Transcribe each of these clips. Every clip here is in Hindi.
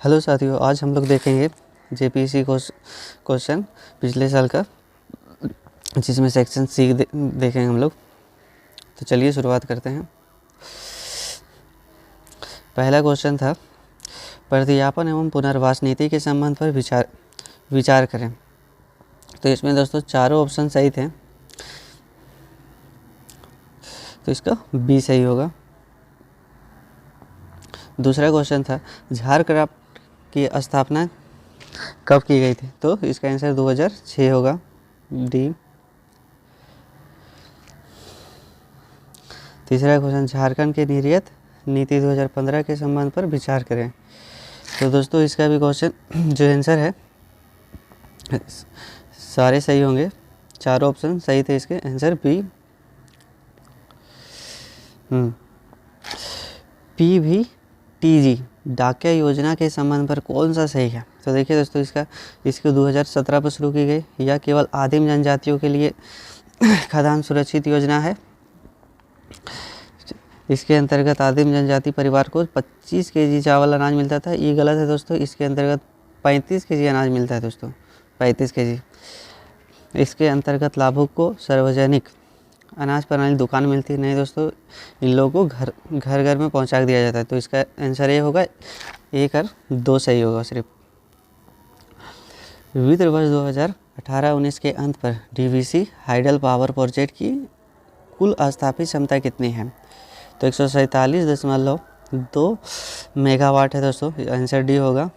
हेलो साथियों, आज हम लोग देखेंगे जेपीसी क्वेश्चन पिछले साल का, जिसमें सेक्शन सी देखेंगे हम लोग। तो चलिए शुरुआत करते हैं। पहला क्वेश्चन था, प्रतियापन एवं पुनर्वास नीति के संबंध पर विचार करें। तो इसमें दोस्तों चारों ऑप्शन सही थे, तो इसका बी सही होगा। दूसरा क्वेश्चन था, झारक्राफ्ट की स्थापना कब की गई थी? तो इसका आंसर 2006 होगा, डी। तीसरा क्वेश्चन, झारखंड के निर्यात नीति 2015 के संबंध पर विचार करें। तो दोस्तों इसका भी क्वेश्चन जो आंसर है सारे सही होंगे, चारों ऑप्शन सही थे, इसके आंसर बी। PVTG डाकिया योजना के संबंध पर कौन सा सही है? तो देखिए दोस्तों, इसको 2017 पर शुरू की गई। यह केवल आदिम जनजातियों के लिए खाद्यान्न सुरक्षित योजना है। इसके अंतर्गत आदिम जनजाति परिवार को 25 केजी चावल अनाज मिलता था। ये गलत है दोस्तों, इसके अंतर्गत 35 केजी अनाज मिलता है दोस्तों, 35 केजी। इसके अंतर्गत लाभुक को सार्वजनिक अनाज प्रणाली दुकान मिलती नहीं दोस्तों, इन लोगों को घर घर में पहुंचा दिया जाता है। तो इसका आंसर ये होगा, 1 और 2 सही होगा सिर्फ। वित्त वर्ष 2018-19 के अंत पर डीवीसी हाइडल पावर प्रोजेक्ट की कुल स्थापित क्षमता कितनी है? तो 147.2 मेगावाट है दोस्तों, आंसर डी होगा।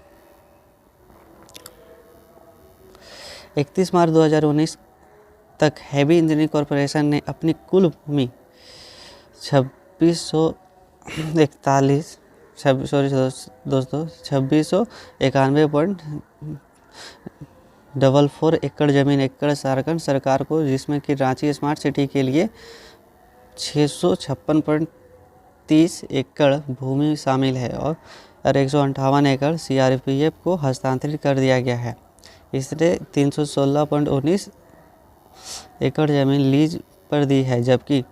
31 मार्च 2019 तक हैवी इंजीनियरिंग कॉरपोरेशन ने अपनी कुल भूमि 2691.44 एकड़ जमीन एकड़ झारखंड सरकार को, जिसमें कि रांची स्मार्ट सिटी के लिए 656.30 एकड़ भूमि शामिल है और 158 एकड़ CRPF को हस्तांतरित कर दिया गया है। इसने 316.19 एकड़ जमीन लीज पर दी है, जबकि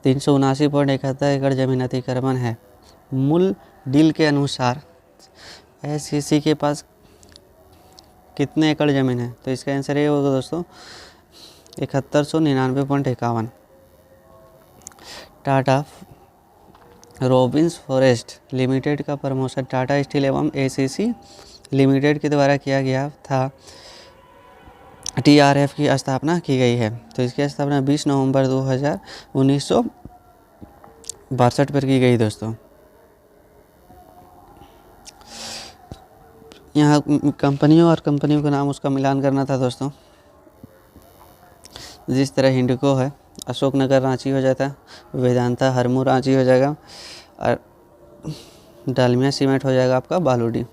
379.71 एकड़ जमीन अतिक्रमण है। मूल डील के अनुसार SCC के पास कितने एकड़ जमीन है? तो इसका आंसर ये होगा दोस्तों, 7199.51। टाटा रॉबिन्स फॉरेस्ट लिमिटेड का प्रमोशन टाटा स्टील एवं ACC लिमिटेड के द्वारा किया गया था। TRF की स्थापना की गई है। तो इसकी स्थापना 20 नवंबर 1962 पर की गई दोस्तों। यहाँ कंपनियों का नाम उसका मिलान करना था दोस्तों। जिस तरह हिंडको है, अशोकनगर रांची हो जाता है, वेदांता हरमू रांची हो जाएगा, और डालमिया सीमेंट हो जाएगा आपका बालूडी।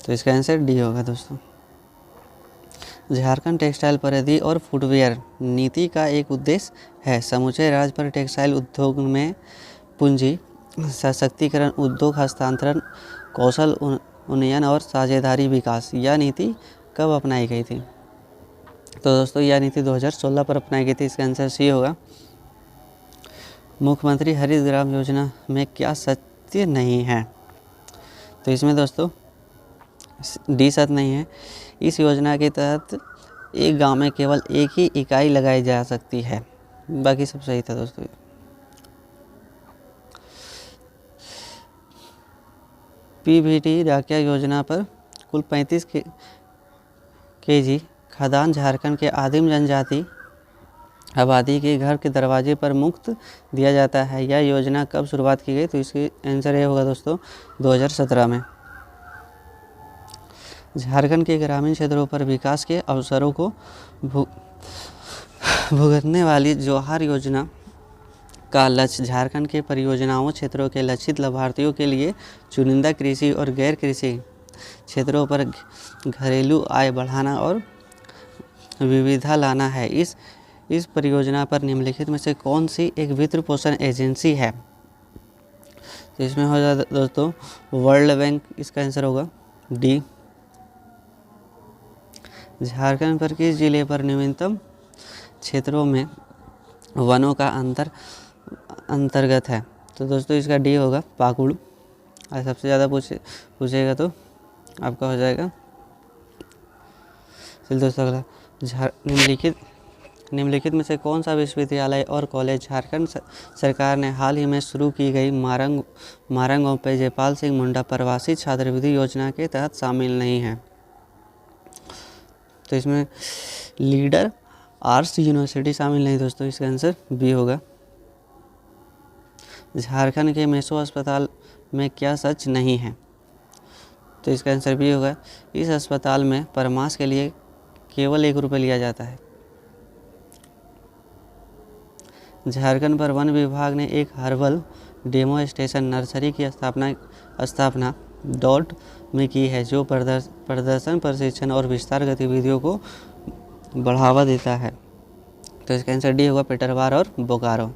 तो इसका आंसर डी होगा दोस्तों। झारखंड टेक्सटाइल परिधि और फुटवेयर नीति का एक उद्देश्य है समूचे राज्य पर टेक्सटाइल उद्योग में पूंजी सशक्तिकरण, उद्योग हस्तांतरण, कौशल उन्नयन और साझेदारी विकास। यह नीति कब अपनाई गई थी? तो दोस्तों यह नीति 2016 पर अपनाई गई थी, इसका आंसर सी होगा। मुख्यमंत्री हरित ग्राम योजना में क्या सत्य नहीं है? तो इसमें दोस्तों डी सत्य नहीं है। इस योजना के तहत एक गांव में केवल एक ही इकाई लगाई जा सकती है, बाकी सब सही था दोस्तों। PVT डाकिया योजना पर कुल 35 केजी खाद्यान्न झारखंड के आदिम जनजाति आबादी के घर के दरवाजे पर मुफ्त दिया जाता है। यह योजना कब शुरुआत की गई? तो इसकी आंसर ये होगा दोस्तों, 2017 में। झारखंड के ग्रामीण क्षेत्रों पर विकास के अवसरों को भुगतने वाली जवाहर योजना का लक्ष्य झारखंड के परियोजनाओं क्षेत्रों के लक्षित लाभार्थियों के लिए चुनिंदा कृषि और गैर कृषि क्षेत्रों पर घरेलू आय बढ़ाना और विविधता लाना है। इस परियोजना पर निम्नलिखित में से कौन सी एक वित्त पोषण एजेंसी है? तो इसमें हो जाता दोस्तों वर्ल्ड बैंक, इसका आंसर होगा डी। झारखंड पर किस जिले पर न्यूनतम क्षेत्रों में वनों का अंतर्गत है? तो दोस्तों इसका डी होगा पाकुड़। आज सबसे ज़्यादा पूछेगा तो आपका हो जाएगा। चलिए दोस्तों अगला, निम्नलिखित में से कौन सा विश्वविद्यालय और कॉलेज झारखंड सरकार ने हाल ही में शुरू की गई मारंग और जयपाल सिंह मुंडा प्रवासी छात्रवृत्ति योजना के तहत शामिल नहीं है? तो इसमें लीडर आर्ट्स यूनिवर्सिटी शामिल नहीं दोस्तों, इसका आंसर बी होगा। झारखंड के मेसो अस्पताल में क्या सच नहीं है? तो इसका आंसर बी होगा। इस अस्पताल में परामर्श के लिए केवल 1 रुपये लिया जाता है। झारखंड पर वन विभाग ने एक हर्बल डेमो स्टेशन नर्सरी की स्थापना डॉट में की है, जो प्रदर्शन प्रशिक्षण और विस्तार गतिविधियों को बढ़ावा देता है। तो इसका आंसर डी होगा, पेटरवार और बोकारो।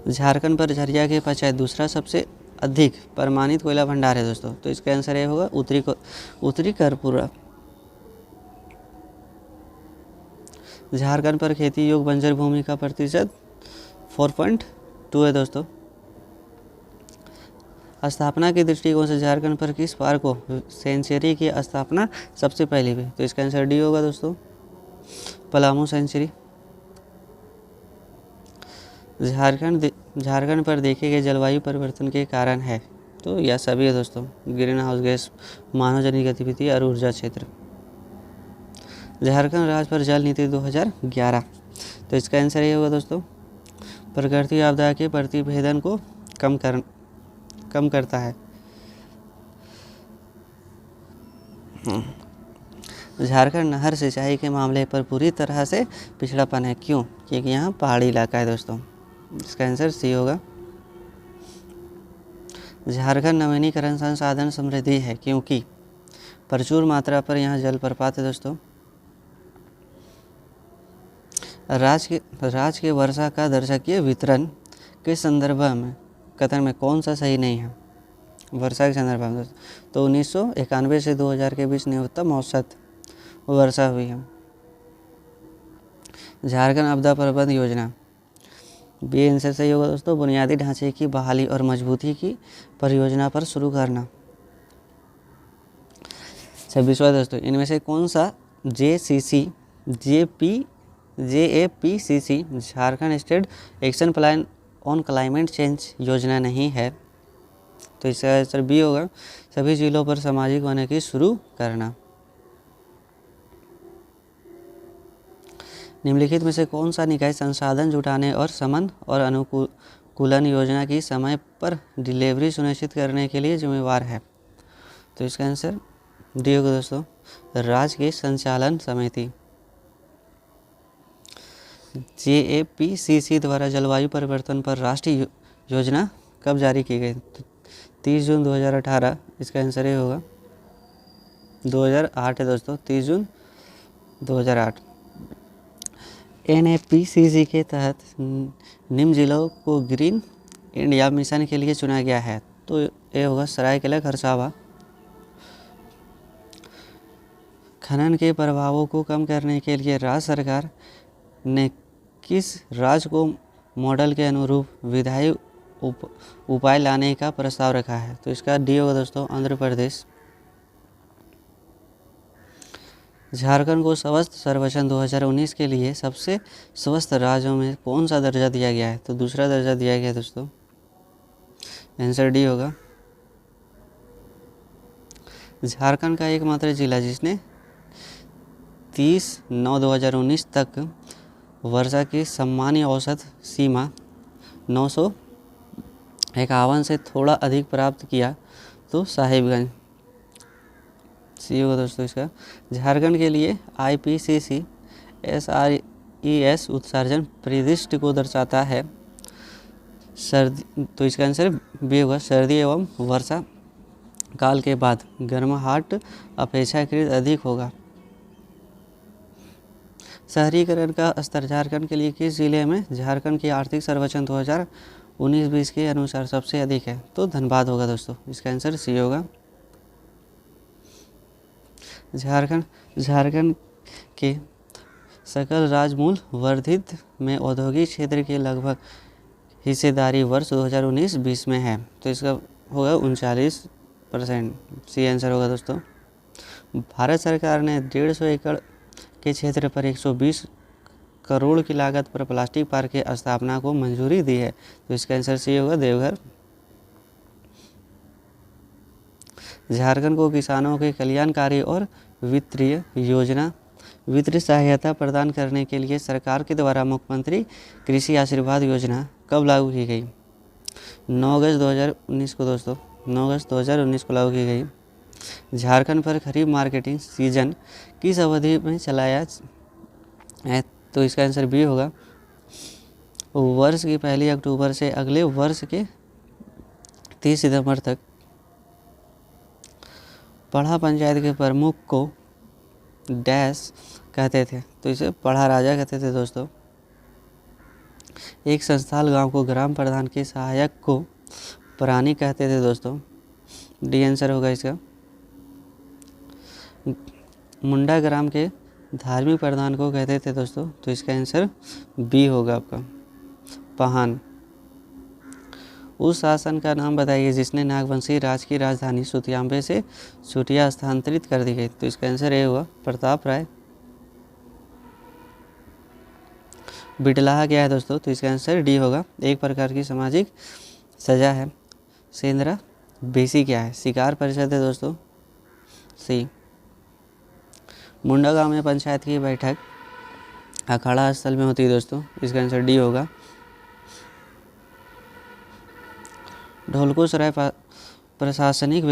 झारखंड पर झरिया के पश्चात दूसरा सबसे अधिक प्रमाणित कोयला भंडार है दोस्तों। तो इसका आंसर ये होगा उत्तरी कर्पूरा। झारखंड पर खेती योग्य बंजर भूमि का प्रतिशत 4.2 है दोस्तों। स्थापना के दृष्टिकोण से झारखंड पर किस पार्क को सेंचुरी की स्थापना सबसे पहले हुई? तो इसका आंसर डी होगा दोस्तों, पलामू सेंचुरी। झारखंड पर देखे गए जलवायु परिवर्तन के कारण है? तो यह सभी है दोस्तों, ग्रीन हाउस गैस, मानवजनित गतिविधि और ऊर्जा क्षेत्र। झारखंड राज्य पर जल नीति 2011। तो इसका आंसर ये होगा दोस्तों, प्राकृतिक आपदा के प्रतिभेदन को कम करता है। झारखंड नहर सिंचाई के मामले पर पूरी तरह से पिछड़ापन है, क्यों? क्योंकि यहाँ पहाड़ी इलाका है दोस्तों। इसका आंसर सी होगा। झारखंड नवीनीकरण संसाधन समृद्धि है, क्योंकि प्रचुर मात्रा पर यहाँ जलप्रपात है दोस्तों। राज्य के वर्षा का दर्शकीय वितरण के संदर्भ में कथन में कौन सा सही नहीं है? वर्षा के संदर्भ में तो 1991 से 2000 के बीच न्यूनतम औसत वर्षा हुई है। झारखंड आपदा प्रबंधन योजना, बी आंसर सही होगा दोस्तों। बुनियादी ढांचे की बहाली और मजबूती की परियोजना पर शुरू करना। 26वां दोस्तों, इनमें से कौन सा JAPCC Jharkhand state action plan on climate change योजना नहीं है? तो इसका आंसर बी होगा, सभी जिलों पर सामाजिक वानिकी शुरू करना। निम्नलिखित में से कौन सा निकाय संसाधन जुटाने और समन और अनुकूलन योजना की समय पर डिलीवरी सुनिश्चित करने के लिए जिम्मेवार है? तो इसका आंसर डी होगा दोस्तों, राज्य की संचालन समिति। JAPCC द्वारा जलवायु परिवर्तन पर राष्ट्रीय योजना कब जारी की गई? तो 30 जून 2018। इसका आंसर ये होगा 2008 है दोस्तों, 30 जून 2008। NAPCC के तहत निम्न जिलों को ग्रीन इंडिया मिशन के लिए चुना गया है। तो ये होगा सरायकेला खरसावा। खनन के प्रभावों को कम करने के लिए राज्य सरकार ने किस राज्य को मॉडल के अनुरूप विधायी उपाय लाने का प्रस्ताव रखा है? तो इसका डी होगा दोस्तों, आंध्र प्रदेश। झारखंड को स्वस्थ सर्वेक्षण 2019 के लिए सबसे स्वस्थ राज्यों में कौन सा दर्जा दिया गया है? तो दूसरा दर्जा दिया गया है दोस्तों, आंसर डी होगा। झारखंड का एकमात्र जिला जिसने 30/9/2019 तक वर्षा की सामान्य औसत सीमा 951 से थोड़ा अधिक प्राप्त किया, तो साहिबगंज। सी होगा दोस्तों इसका। झारखंड के लिए IPCC SRES उत्सर्जन परिदृष्टि को दर्शाता है सर्दी। तो इसका आंसर बी होगा, सर्दी एवं वर्षा काल के बाद गर्माहट अपेक्षाकृत अधिक होगा। शहरीकरण का स्तर झारखंड के लिए किस जिले में झारखंड की आर्थिक सर्वेक्षण 2019-20 के अनुसार सबसे अधिक है? तो धनबाद होगा दोस्तों, इसका आंसर सी होगा। झारखंड के सकल राजमूल वर्धित में औद्योगिक क्षेत्र के लगभग हिस्सेदारी वर्ष 2019-20 में है। तो इसका होगा 39%। सी आंसर होगा दोस्तों। भारत सरकार ने 150 एकड़ के क्षेत्र पर 120 करोड़ की लागत पर प्लास्टिक पार्क की स्थापना को मंजूरी दी है। तो इसका आंसर सी होगा, देवघर। झारखंड को किसानों के कल्याणकारी और वित्तीय योजना वित्तीय सहायता प्रदान करने के लिए सरकार के द्वारा मुख्यमंत्री कृषि आशीर्वाद योजना कब लागू की गई? 9 अगस्त 2019 को दोस्तों, 9 अगस्त 2019 को लागू की गई। झारखंड पर खरीफ मार्केटिंग सीजन किस अवधि में चलाया है? तो इसका आंसर बी होगा, वर्ष की 1 अक्टूबर से अगले वर्ष के 30 सितंबर तक। पढ़ा पंचायत के प्रमुख को डैश कहते थे? तो इसे पढ़ा राजा कहते थे दोस्तों। एक संस्थाल गांव को ग्राम प्रधान के सहायक को प्राणी कहते थे दोस्तों। डी आंसर होगा इसका। मुंडा ग्राम के धार्मिक प्रधान को कहते थे दोस्तों। तो इसका आंसर बी होगा आपका, पहान। उस शासन का नाम बताइए जिसने नागवंशी राज की राजधानी सुतियांबे से चुटिया स्थानांतरित कर दी गई। तो इसका आंसर ए हुआ, प्रताप राय। बिटलाहा क्या है दोस्तों? तो इसका आंसर डी होगा, एक प्रकार की सामाजिक सजा है। सेंद्रा बेसी क्या है? शिकार परिषद है दोस्तों। सी। मुंडा गांव में पंचायत की बैठक अखाड़ा स्थल में होती है दोस्तों। इसका आंसर डी होगा। ढोलको सराय प्रशासनिक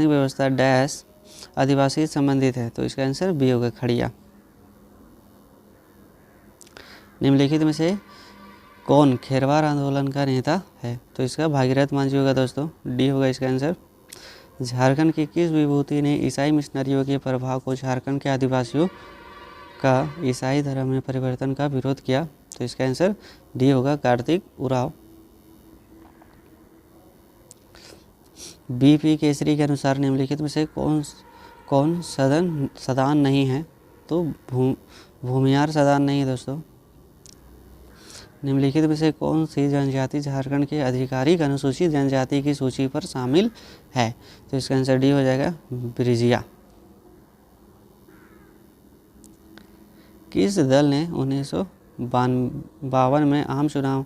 व्यवस्था डैश आदिवासी संबंधित है। तो इसका आंसर बी होगा, खड़िया। निम्नलिखित में से कौन खेरवार आंदोलन का नेता है? तो इसका भागीरथ मांझी होगा दोस्तों। डी होगा इसका आंसर। झारखंड की किस विभूति ने ईसाई मिशनरियों के प्रभाव को झारखंड के आदिवासियों का ईसाई धर्म में परिवर्तन का विरोध किया? तो इसका आंसर डी होगा, कार्तिक उराव। बीपी केसरी के अनुसार निम्नलिखित में से कौन सदान नहीं है? तो भूमियार सदान नहीं है दोस्तों। निम्नलिखित में से कौन सी जनजाति झारखंड के आधिकारिक अनुसूचित जनजाति की सूची पर शामिल है? तो इसका आंसर डी हो जाएगा, ब्रिजिया। किस दल ने 1952 में आम चुनाव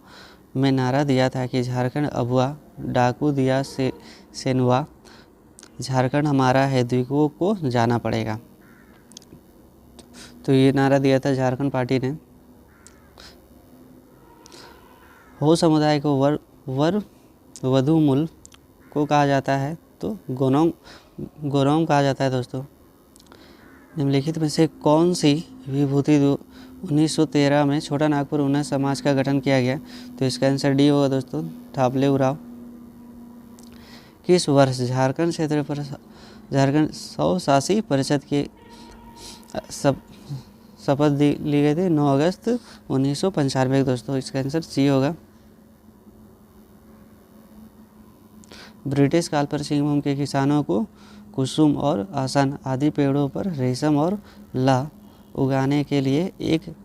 में नारा दिया था कि झारखंड अबुआ डाकू दिया से सेनुआ, झारखंड हमारा है, द्वीपों को जाना पड़ेगा? तो ये नारा दिया था झारखंड पार्टी ने। हो समुदाय को वर वधु मूल को कहा जाता है? तो गोरोंग कहा जाता है दोस्तों। निम्नलिखित में से कौन सी विभूति 1913 में छोटा नागपुर उन्नत समाज का गठन किया गया? तो इसका आंसर डी होगा दोस्तों, थापले उराव। किस वर्ष झारखंड क्षेत्र पर झारखंड स्वशासी परिषद की शपथ ली गई थी? 9 अगस्त 1995 दोस्तों। इसका आंसर सी होगा। ब्रिटिश काल पर सिंहभूम के किसानों को कुसुम और आसन आदि पेड़ों पर रेशम और ला उगाने के लिए एक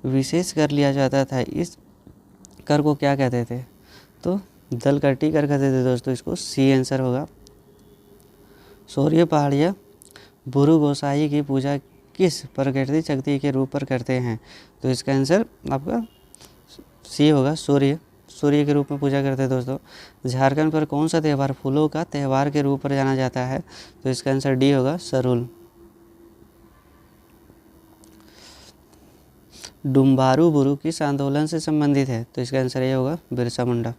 विशेष कर लिया जाता था। इस कर को क्या कहते थे? तो दलकट्टी कर कहते थे दोस्तों। इसको सी आंसर होगा। सूर्य पहाड़िया बुरु गोसाई की पूजा किस प्राकृतिक शक्ति के रूप पर करते हैं? तो इसका आंसर आपका सी होगा, सूर्य के रूप में पूजा करते हैं दोस्तों। झारखंड पर कौन सा त्यौहार फूलों का त्यौहार के रूप पर जाना जाता है? तो इसका आंसर डी होगा, सरुल। डुम्बारू बुरु किस आंदोलन से संबंधित है? तो इसका आंसर ये होगा, बिरसा मुंडा।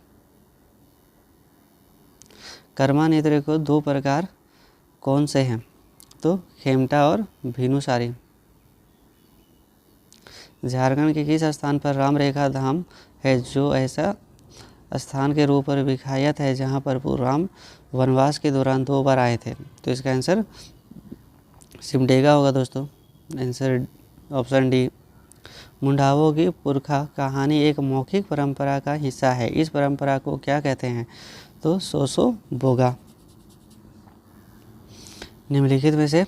कर्मा नृत्य को 2 प्रकार कौन से हैं? तो खेमटा और भीनुसारी। झारखंड के किस स्थान पर राम रेखा धाम है जो ऐसा स्थान के रूप में विख्यात है जहां पर राम वनवास के दौरान 2 बार आए थे? तो इसका आंसर सिमडेगा होगा दोस्तों। Answer option D. मुंडाओं की पुरखा कहानी एक मौखिक परंपरा का हिस्सा है। इस परंपरा को क्या कहते हैं? तो सोसो बोगा। निम्नलिखित में से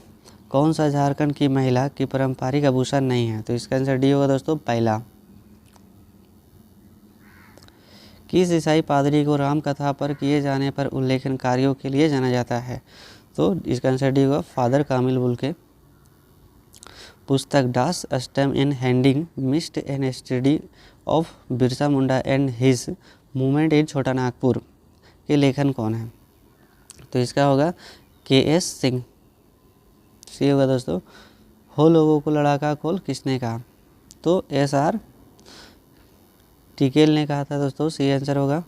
कौन सा झारखंड की महिला की पारंपरिक आभूषण नहीं है? तो इसका आंसर डी होगा दोस्तों, पहला। किस ईसाई पादरी को राम कथा पर किए जाने पर उल्लेखन कार्यों के लिए जाना जाता है? तो इसका आंसर डी होगा, फादर कामिल बुल्के। पुस्तक डास स्टेम इन हैंडिंग मिस्ट an study of Birsa Munda and his movement in Chota Nagpur के लेखन कौन है? तो इसका होगा KS सिंह। सी होगा दोस्तों, हो लोगों को लड़ाका खोल किसने कहा? तो SR टिकेल ने कहा था दोस्तों। सी आंसर होगा।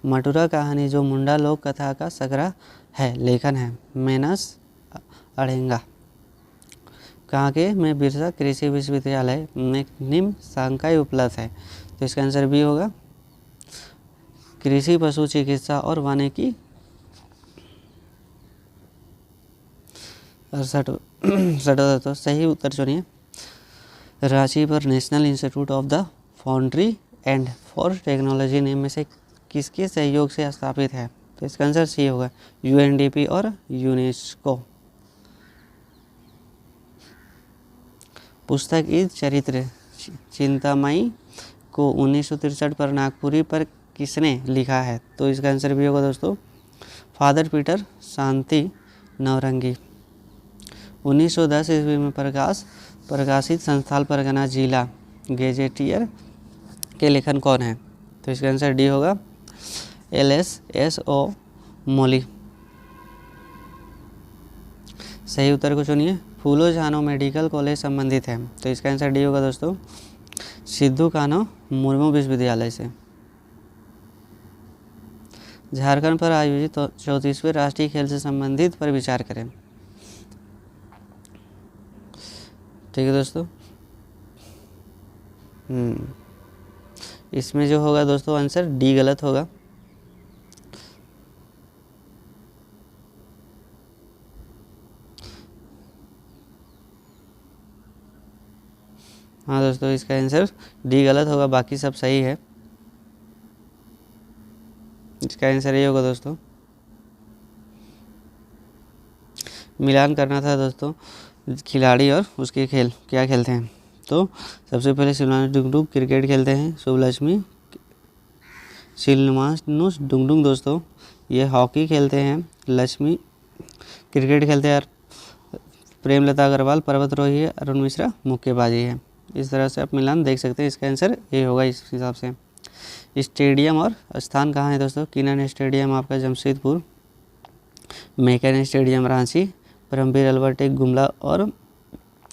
मटुरा कहानी जो मुंडा लोक कथा का संग्रह है, लेखन है मेनस अड़ेंगा। कहाँ के में बिरसा कृषि विश्वविद्यालय में निम्न संकाय उपलब्ध है? तो इसका आंसर बी होगा, कृषि पशु चिकित्सा और वानिकी 68। तो सही उत्तर चुनिए। रांची पर national institute of the foundry and for technology निम्न में से किसके सहयोग से स्थापित है? तो इसका आंसर सी होगा, UNDP और यूनेस्को। पुस्तक इस चरित्र चिंतामयी को 1963 पर नागपुरी पर किसने लिखा है? तो इसका आंसर भी होगा दोस्तों, फादर पीटर शांति नवरंगी। 1910 ईस्वी में प्रकाशित संस्थान परगना जिला गेजेटियर के लेखन कौन है? तो इसका आंसर डी होगा, LSSO मोली। सही उत्तर को चुनिए। फूलो झानो मेडिकल कॉलेज संबंधित है? तो इसका आंसर डी होगा दोस्तों, सिद्धू कान्हो मुर्मू विश्वविद्यालय से। झारखंड पर आयोजित 34वें राष्ट्रीय खेल से संबंधित पर विचार करें। ठीक है दोस्तों। इसमें जो होगा दोस्तों आंसर डी गलत होगा। हाँ दोस्तों, इसका आंसर डी गलत होगा, बाकी सब सही है। इसका आंसर ये होगा दोस्तों, मिलान करना था दोस्तों खिलाड़ी और उसके खेल क्या खेलते हैं। तो सबसे पहले सिलवानुस डुगडुग क्रिकेट खेलते हैं। शुभलक्ष्मी सिलवानुस डुगडुग दोस्तों ये हॉकी खेलते हैं। लक्ष्मी क्रिकेट खेलते हैं। प्रेमलता अग्रवाल पर्वतारोही है। अरुण मिश्रा मुक्केबाजी है। इस तरह से आप मिलान देख सकते हैं। इसका आंसर ए होगा इस हिसाब से। स्टेडियम और स्थान कहाँ है दोस्तों? किनन स्टेडियम आपका जमशेदपुर, मैकन स्टेडियम रांची, परमवीर अल्बर्ट एक गुमला और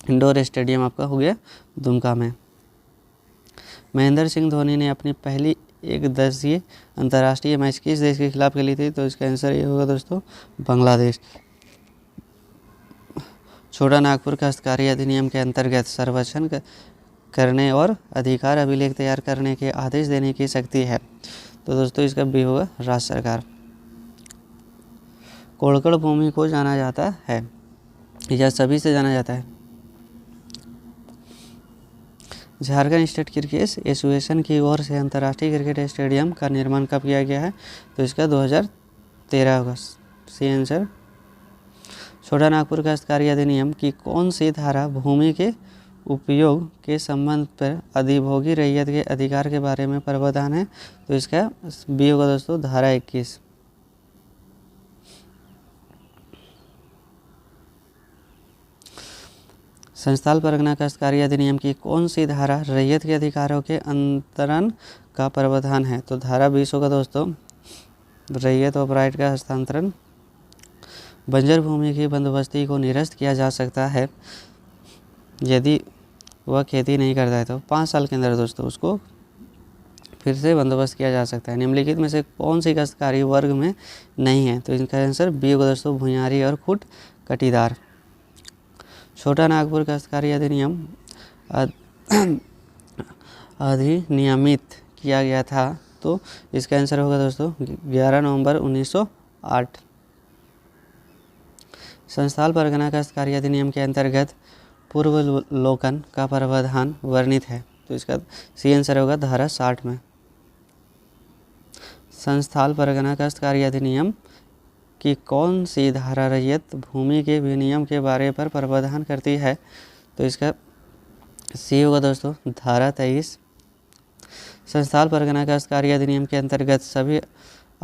इंडोर स्टेडियम आपका हो गया दुमका में। महेंद्र सिंह धोनी ने अपनी पहली एक दिवसीय अंतर्राष्ट्रीय मैच किस देश के खिलाफ खेली थी? तो इसका आंसर ये होगा दोस्तों, बांग्लादेश। छोटा नागपुर काश्तकारी अधिनियम के अंतर्गत सर्वेक्षण करने और अधिकार अभिलेख तैयार करने के आदेश देने की शक्ति है? तो दोस्तों इसका भी होगा राज्य सरकार। कोड़कड़ भूमि को जाना जाता है या सभी से जाना जाता है? झारखंड स्टेट क्रिकेट एसोसिएशन की ओर से अंतर्राष्ट्रीय क्रिकेट स्टेडियम का निर्माण कब किया गया है? तो इसका 2013 होगा। C answer. छोटा नागपुर काश्तकारी अधिनियम की कौन सी धारा भूमि के उपयोग के संबंध पर अधिभोगी रैयत के अधिकार के बारे में प्रावधान है? तो इसका बी होगा दोस्तों, धारा 21। संस्थान परगना काश्तकारी अधिनियम की कौन सी धारा रैयत के अधिकारों के अंतरण का प्रावधान है? तो धारा 20 होगा दोस्तों, रैयत और राइट का हस्तांतरण। बंजर भूमि की बंदोबस्ती को निरस्त किया जा सकता है यदि वह खेती नहीं करता है तो 5 साल के अंदर दोस्तों उसको फिर से बंदोबस्त किया जा सकता है। निम्नलिखित में से कौन सी काश्तकारी वर्ग में नहीं है? तो इनका आंसर बी होगा दोस्तों, भुयारी और खुट कटीदार। छोटा नागपुर काश्तकारी अधिनियम अधिनियमित किया गया था? तो इसका आंसर होगा दोस्तों 11 नवंबर 1908। संस्थान परगना काश्तकारी अधिनियम के अंतर्गत पूर्वावलोकन का प्रावधान वर्णित है? तो इसका सी आंसर होगा धारा 60 में। संस्थान परगना काश्तकारी अधिनियम की कौन सी धारा रैयत भूमि के विनियम के बारे पर प्रावधान करती है? तो इसका सी होगा दोस्तों, धारा 23। संस्थान परगना काश्तकारी अधिनियम के अंतर्गत सभी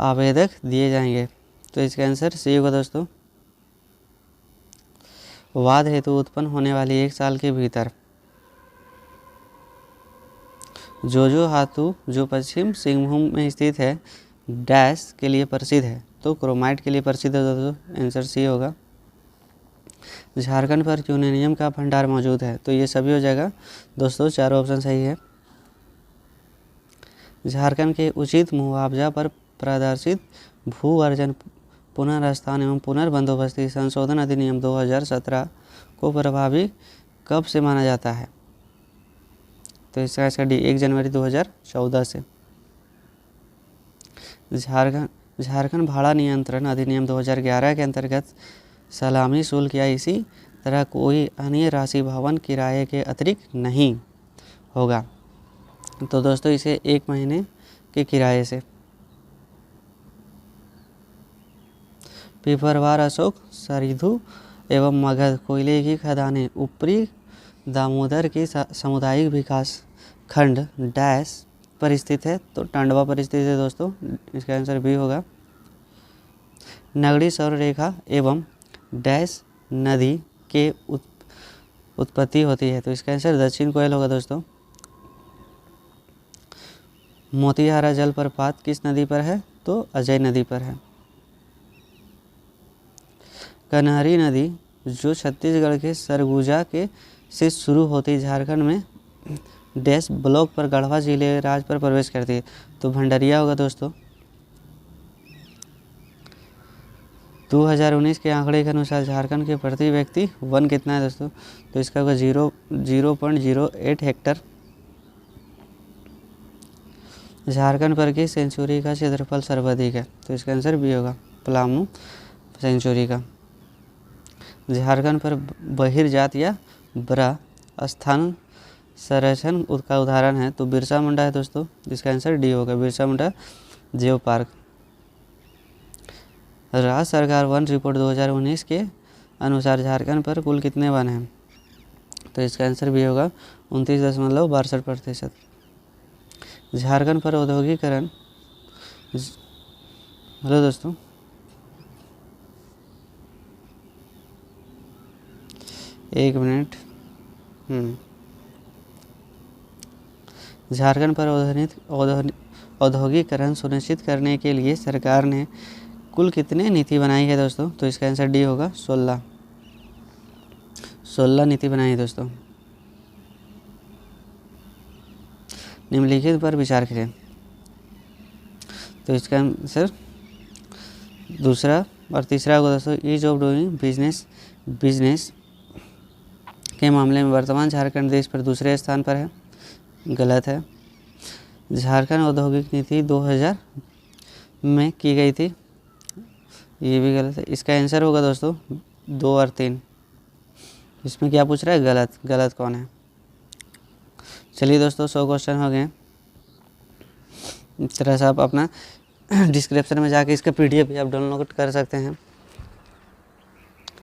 आवेदक दिए जाएंगे। तो इसका आंसर सी होगा दोस्तों। वाद हेतु उत्पन्न होने वाली 1 साल के भीतर जोजो हाथू जो पश्चिम सिंहभूम में स्थित है डैश के लिए प्रसिद्ध है। तो क्रोमाइट के लिए प्रसिद्ध है दोस्तों, आंसर सी होगा। झारखंड पर यूरेनियम का भंडार मौजूद है। तो ये सभी हो जाएगा दोस्तों, चारों ऑप्शन सही है। झारखंड के उचित मुआवजा पर प्रदर्शित भू अर्जन पुनर्स्थान एवं पुनर्बंदोबस्ती संशोधन अधिनियम 2017 को प्रभावी कब से माना जाता है? तो इसका डी 1 जनवरी 2014 से। झारखंड भाड़ा नियंत्रण अधिनियम 2011 के अंतर्गत सलामी शुल्क या इसी तरह कोई अन्य राशि भवन किराए के अतिरिक्त नहीं होगा। तो दोस्तों इसे 1 महीने के किराए से। पिपरवार, अशोक, सरिधु एवं मगध कोयले की खदानें ऊपरी दामोदर के सामुदायिक विकास खंड डैश पर स्थित है। तो टंडवा पर स्थित है दोस्तों, इसका आंसर बी होगा। नगरी सौर रेखा एवं डैश नदी के उत्पत्ति होती है। तो इसका आंसर दक्षिण कोयल होगा दोस्तों। मोतिहारा जलप्रपात किस नदी पर है? तो अजय नदी पर है। कन्हरी नदी जो छत्तीसगढ़ के सरगुजा के से शुरू होती झारखंड में डैश ब्लॉक पर गढ़वा जिले राज पर प्रवेश करती है। तो भंडरिया होगा दोस्तों। 2019 के आंकड़े के अनुसार झारखंड के प्रति व्यक्ति वन कितना है दोस्तों? तो इसका होगा 0.08 हेक्टर। झारखंड पर की सेंचुरी का क्षेत्रफल सर्वाधिक है। तो इसका आंसर बी होगा, पलामू सेंचुरी का। झारखंड पर बहिर्जात या बड़ा स्थान संरक्षण का उदाहरण है। तो बिरसा मुंडा है दोस्तों, जिसका आंसर डी होगा, बिरसा मुंडा जियो पार्क। राज्य सरकार वन रिपोर्ट 2019 के अनुसार झारखंड पर कुल कितने वन हैं? तो इसका आंसर भी होगा 29.62%। झारखंड पर औद्योगिकरण, हेलो दोस्तों, एक मिनट। झारखंड पर औद्योगिकरण सुनिश्चित करने के लिए सरकार ने कुल कितने नीति बनाई है दोस्तों? तो इसका आंसर डी होगा, 16 नीति बनाई है दोस्तों। निम्नलिखित पर विचार करें। तो इसका आंसर दूसरा और तीसरा होगा दोस्तों, ईज ऑफ डूइंग बिजनेस के मामले में वर्तमान झारखंड देश पर दूसरे स्थान पर है, गलत है। झारखंड औद्योगिक नीति 2000 में की गई थी, ये भी गलत है। इसका आंसर होगा दोस्तों 2 और 3। इसमें क्या पूछ रहा है? गलत कौन है? चलिए दोस्तों, 100 क्वेश्चन हो गए। इस तरह से आप अपना डिस्क्रिप्शन में जाके इसका PDF भी आप डाउनलोड कर सकते हैं।